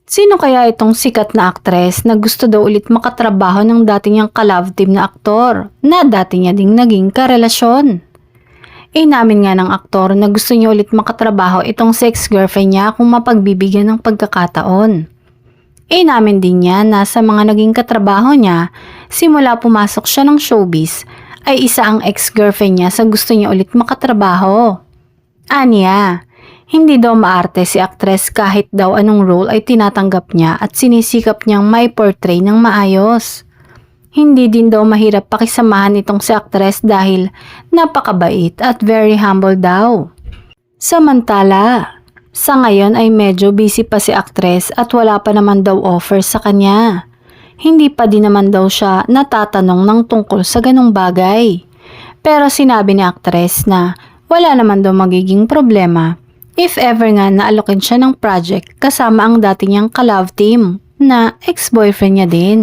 Sino kaya itong sikat na aktres na gusto daw ulit makatrabaho ng dati niyang ka-love team na aktor na dati niya ding naging karelasyon? Inamin nga ng aktor na gusto niya ulit makatrabaho itong ex-girlfriend niya kung mapagbibigyan ng pagkakataon. Inamin din niya na sa mga naging katrabaho niya, simula pumasok siya ng showbiz, ay isa ang ex-girlfriend niya sa gusto niya ulit makatrabaho. Aniya, hindi daw maarte si aktres kahit daw anong role ay tinatanggap niya at sinisikap niyang may portray ng maayos. Hindi din daw mahirap pakisamahan itong si aktres dahil napakabait at very humble daw. Samantala, sa ngayon ay medyo busy pa si aktres at wala pa naman daw offer sa kanya. Hindi pa din naman daw siya natatanong ng tungkol sa ganong bagay. Pero sinabi ni aktres na wala naman daw magiging problema if ever nga naalokin siya ng project kasama ang dati niyang ka-love team na ex-boyfriend niya din.